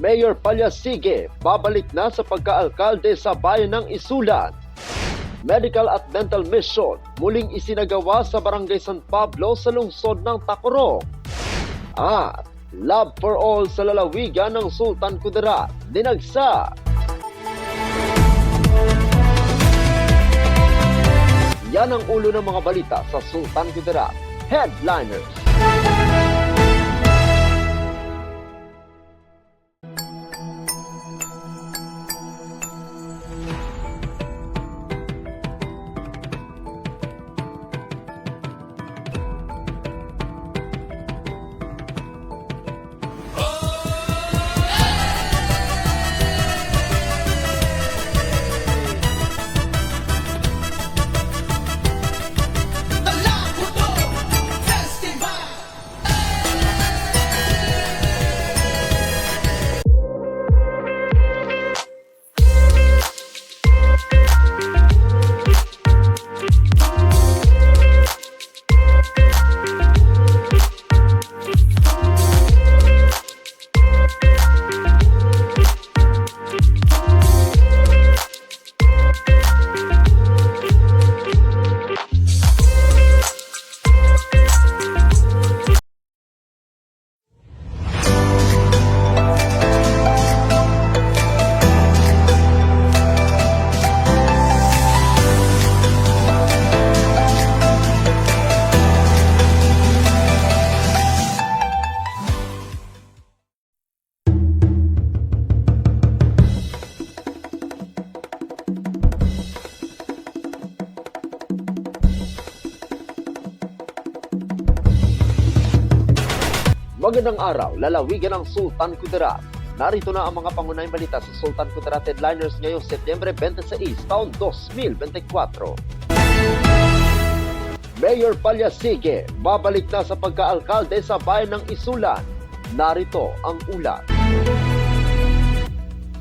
Mayor Palyasige babalik na sa pagkaalkalde sa bayan ng Isulan. Medical at dental mission muling isinagawa sa Barangay San Pablo sa lungsod ng Tacoroc. At Love for All sa lalawigan ng Sultan Kudarat dinagsa. Yan ang ulo ng mga balita sa Sultan Kudarat. Headliners. Magandang araw, lalawigan ng Sultan Kudarat. Narito na ang mga pangunahing balita sa Sultan Kudarat Headliners ngayong Setyembre 26, taon 2024. Mayor Palyasige babalik na sa pagkaalkalde sa bayan ng Isulan. Narito ang ulat.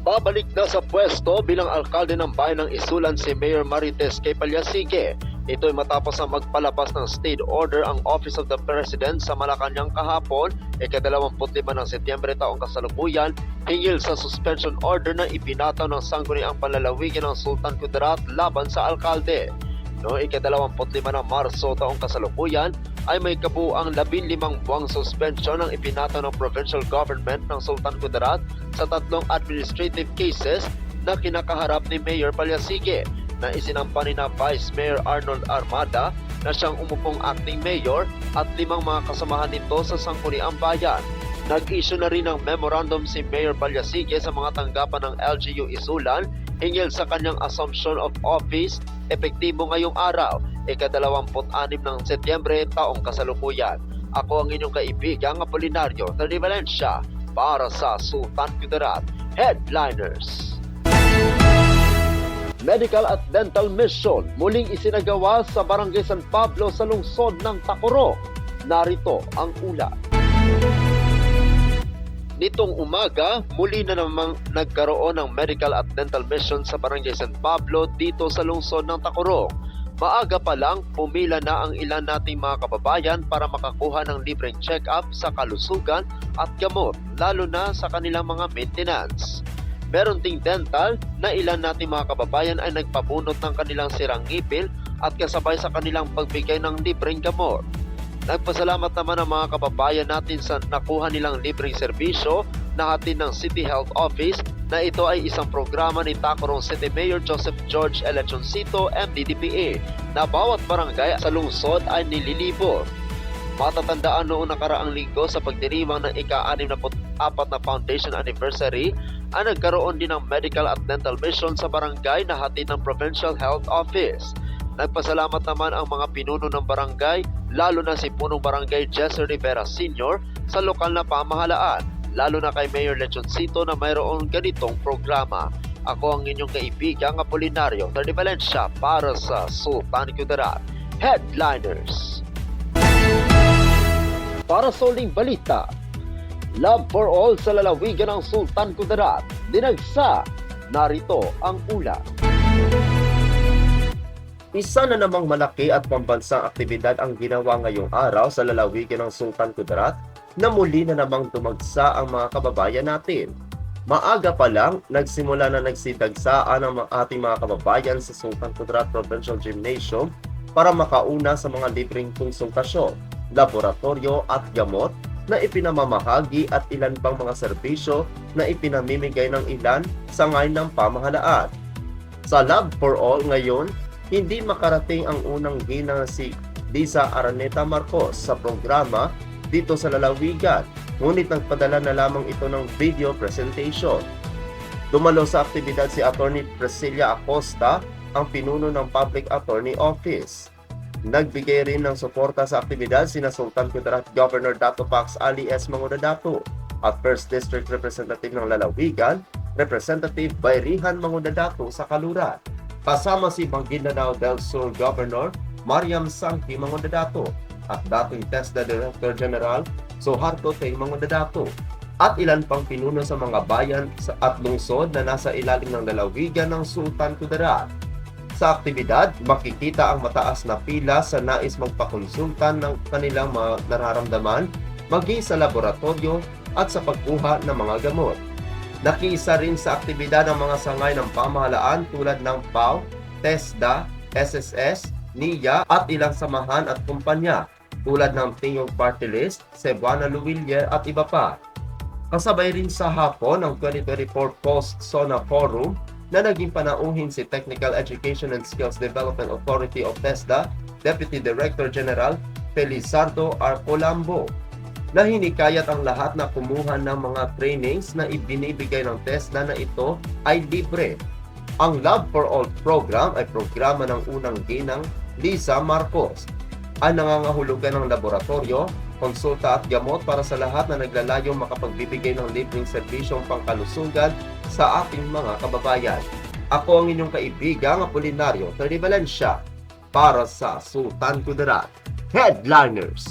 Babalik na sa pwesto bilang alkalde ng bayan ng Isulan si Mayor Marites K. Palyasige. Ito'y matapos ang magpalabas ng state order ang Office of the President sa Malacanang kahapon, ika-25 ng Setyembre taong kasalukuyan, hinggil sa suspension order na ipinataw ng sangguniang panlalawigan ng Sultan Kudarat laban sa alkalde. Noong ika-25 ng Marso taong kasalukuyan, ay may kabuuang 15 buwang suspension ang ipinataw ng provincial government ng Sultan Kudarat sa tatlong administrative cases na kinakaharap ni Mayor Palyasige, na isinampa ni na Vice Mayor Arnold Armada na siyang umupong acting mayor at 5 mga kasamahan nito sa Sangguniang Bayan. Nag-issue na rin ng memorandum si Mayor Palyasige sa mga tanggapan ng LGU Isulan hinggil sa kanyang assumption of office epektibo ngayong araw, ika-26 ng Setyembre taong kasalukuyan. Ako ang inyong kaibigang Apolinario de Valencia para sa Sultan Kudarat Headliners. Medical at dental mission muling isinagawa sa Barangay San Pablo sa lungsod ng Tacoroc. Narito ang ulat. Nitong umaga, muli na namang nagkaroon ng medical at dental mission sa Barangay San Pablo dito sa lungsod ng Tacoroc. Maaga pa lang, pumila na ang ilan nating mga kababayan para makakuha ng libreng check-up sa kalusugan at gamot, lalo na sa kanilang mga maintenance. Meron ding dental na ilan nating mga kababayan ay nagpabunot ng kanilang sirang ngipin at kasabay sa kanilang pagbigay ng libreng gamot. Nagpasalamat naman ang mga kababayan natin sa nakuha nilang libreng serbisyo na hatid ng City Health Office na ito ay isang programa ni Tacoroc City Mayor Joseph George Elechoncito, MDDPA, na bawat barangay sa lungsod ay nililibot. Matatandaan noong nakaraang linggo sa pagdiriwang ng ika-64 na foundation anniversary ay nagkaroon din ng medical at dental mission sa barangay na hatid ng Provincial Health Office. Nagpasalamat naman ang mga pinuno ng barangay, lalo na si Punong Barangay Jesse Rivera Sr. sa lokal na pamahalaan, lalo na kay Mayor Lechoncito na mayroong ganitong programa. Ako ang inyong kaibigang Apolinario de Valencia para sa Sultan Kudarat Headliners. Para sa uling balita, Love for All sa lalawigan ng Sultan Kudarat dinagsa. Narito ang ulat. Isa na namang malaki at pambansang aktibidad ang ginawa ngayong araw sa lalawigan ng Sultan Kudarat na muli na namang dumagsa ang mga kababayan natin. Maaga pa lang, nagsimula na nagsidagsaan ang ating mga kababayan sa Sultan Kudarat Provincial Gymnasium para makauna sa mga libreng konsultasyon, laboratorio at gamot na ipinamamahagi at ilan pang mga serbisyo na ipinamimigay ng ilan sa ngayon ng pamahalaan. Sa Love for All ngayon, hindi makarating ang unang ginang si Liza Araneta Marcos sa programa dito sa lalawigan, ngunit nagpadala na lamang ito ng video presentation. Dumalo sa aktibidad si Attorney Priscilla Acosta, ang pinuno ng Public Attorney Office. Nagbigay rin ng suporta sa aktibidad sina Sultan Kudarat Governor Dato Pax Ali S. Mangudadato at 1st District Representative ng Lalawigan, Representative Bayrihan Mangudadato sa Kaluran. Kasama si Maguindanao del Sur Governor Mariam Sangki Mangudadato at dating TESDA Director General Soharto Teng Mangudadato at ilan pang pinuno sa mga bayan at lungsod na nasa ilalim ng lalawigan ng Sultan Kudarat. Sa aktibidad, makikita ang mataas na pila sa nais magpakonsultan ng kanilang mga nararamdaman, maging sa laboratorio at sa pagkuha ng mga gamot. Nakiisa rin sa aktibidad ang mga sangay ng pamahalaan tulad ng PAO, TESDA, SSS, NIA at ilang samahan at kumpanya tulad ng Tingog Party List, Cebuana Luwilye at iba pa. Kasabay rin sa hapon ang 2024 Post-SONA Forum na naging panauhin si Technical Education and Skills Development Authority of TESDA, Deputy Director General Felizardo Arcolambo, na hinikayat ang lahat na kumuha ng mga trainings na ibinibigay ng TESDA na ito ay libre. Ang Love for All program ay programa ng unang ginang Liza Marcos ay nangangahulugan ng laboratorio, konsulta at gamot para sa lahat na naglalayong makapagbibigay ng libreng serbisyong pangkalusugan sa ating mga kababayan. Ako ang inyong kaibigang Apolinario Tony Valencia para sa Sultan Kudarat Headliners.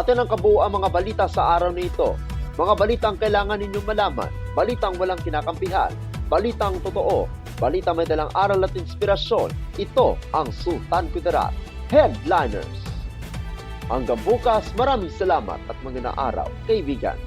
Atin ang kabuuan mga balita sa araw na ito. Mga balitang kailangan ninyong malaman, balitang walang kinakampihan, balitang totoo, balitang may dalang aral at inspirasyon. Ito ang Sultan Kudarat Headliners. Hanggang bukas, maraming salamat at magandang araw, kaibigan.